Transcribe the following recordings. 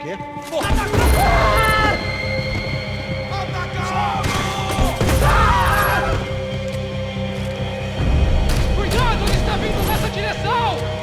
here. Cuidado, ele está vindo nessa direção!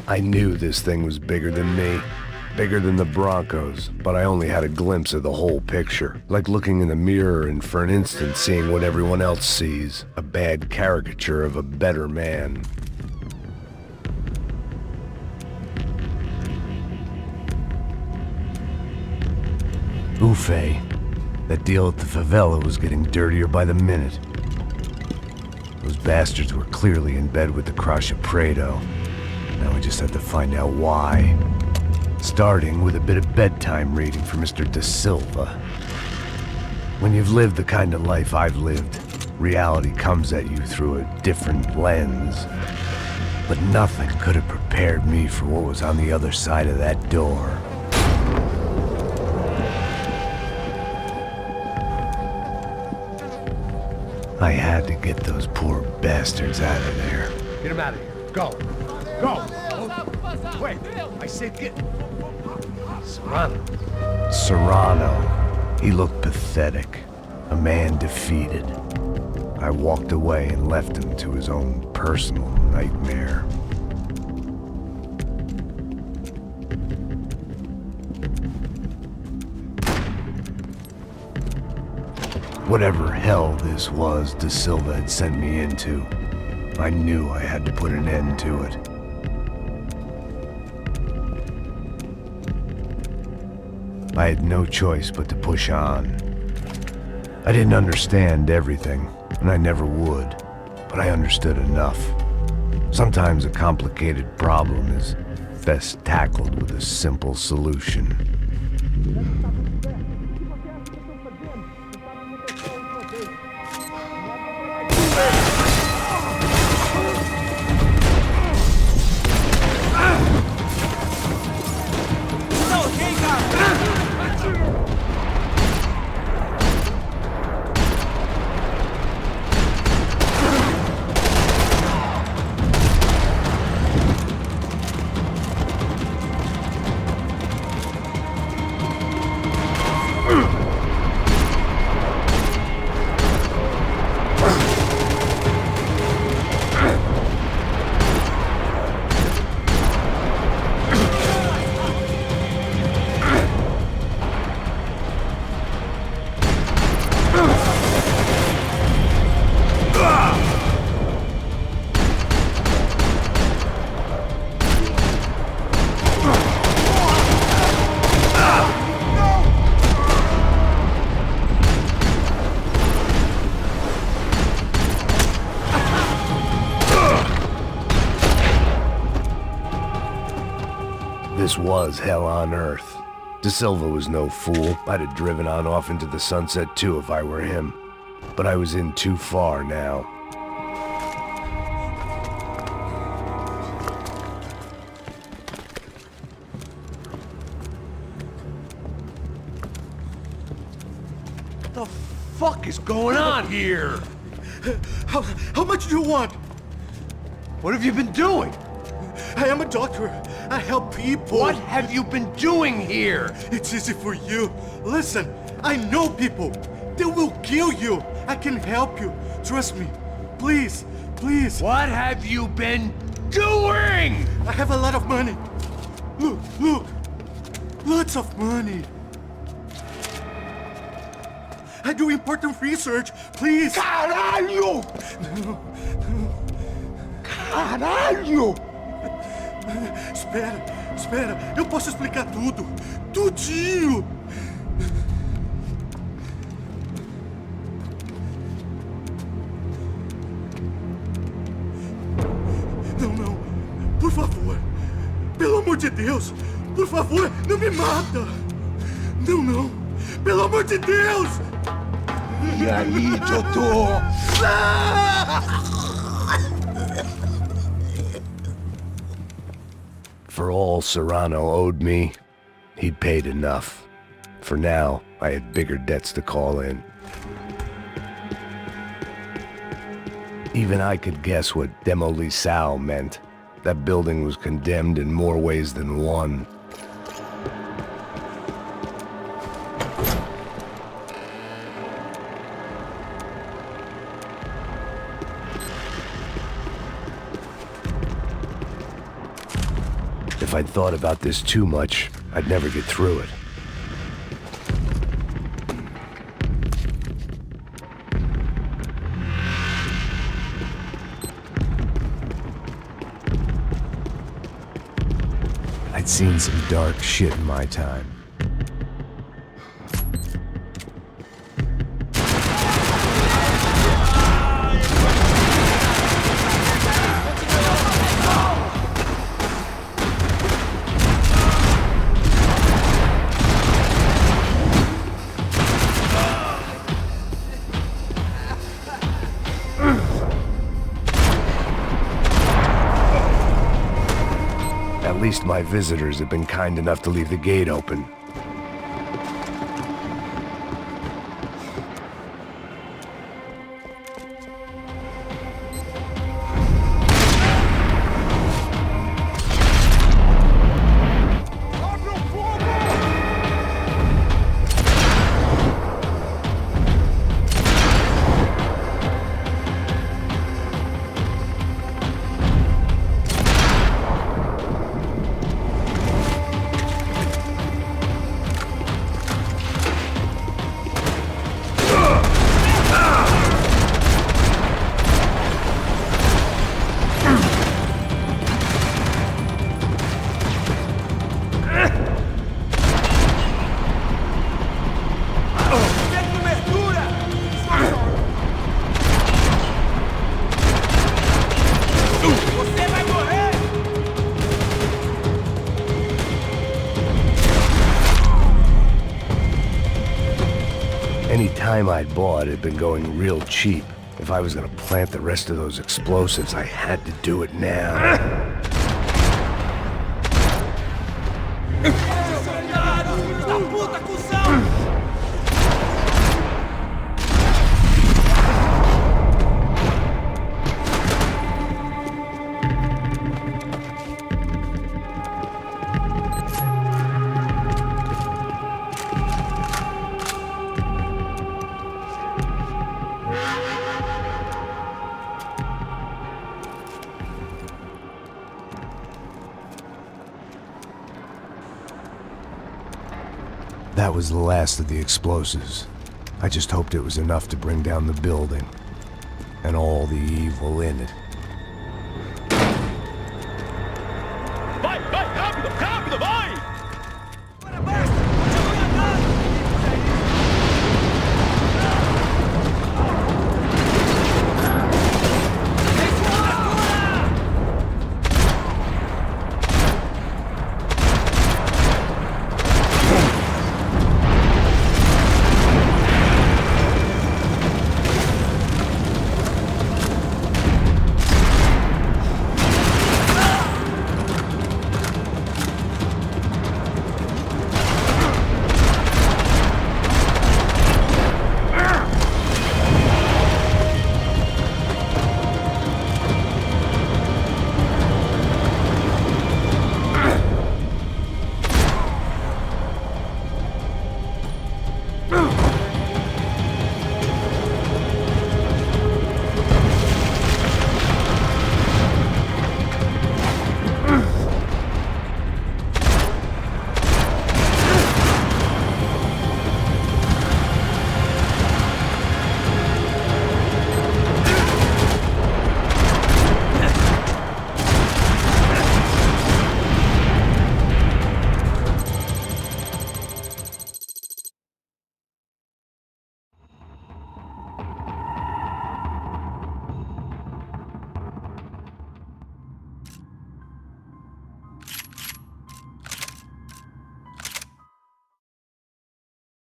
I knew this thing was bigger than me, bigger than the Broncos, but I only had a glimpse of the whole picture, like looking in the mirror and for an instant seeing what everyone else sees, a bad caricature of a better man. Ufe, that deal at the favela was getting dirtier by the minute. Those bastards were clearly in bed with the Crush of Prado. Now we just have to find out why. Starting with a bit of bedtime reading for Mr. Da Silva. When you've lived the kind of life I've lived, reality comes at you through a different lens. But nothing could have prepared me for what was on the other side of that door. I had to get those poor bastards out of there. Get him out of here. Go. Go! Wait, I said get... Serrano. Serrano. He looked pathetic. A man defeated. I walked away and left him to his own personal nightmare. Whatever hell this was Da Silva had sent me into, I knew I had to put an end to it. I had no choice but to push on. I didn't understand everything, and I never would, but I understood enough. Sometimes a complicated problem is best tackled with a simple solution. This was hell on earth. Da Silva was no fool. I'd have driven on off into the sunset too if I were him. But I was in too far now. What the fuck is going on here? How much do you want? What have you been doing? I am a doctor. I help people. What have you been doing here? It's easy for you. Listen, I know people. They will kill you. I can help you. Trust me. Please, please. What have you been doing? I have a lot of money. Look, look. Lots of money. I do important research. Please. Caralho! Caralho! Espera, espera. Eu posso explicar tudo. Tudinho. Não, não. Por favor. Pelo amor de Deus. Por favor, não me mata. Não, não. Pelo amor de Deus. E aí, doutor? For all Serrano owed me, he'd paid enough. For now, I had bigger debts to call in. Even I could guess what demolição meant. That building was condemned in more ways than one. If I'd thought about this too much, I'd never get through it. I'd seen some dark shit in my time. At least my visitors have been kind enough to leave the gate open. Any time I'd bought had been going real cheap. If I was gonna plant the rest of those explosives, I had to do it now. That was the last of the explosives. I just hoped it was enough to bring down the building and all the evil in it.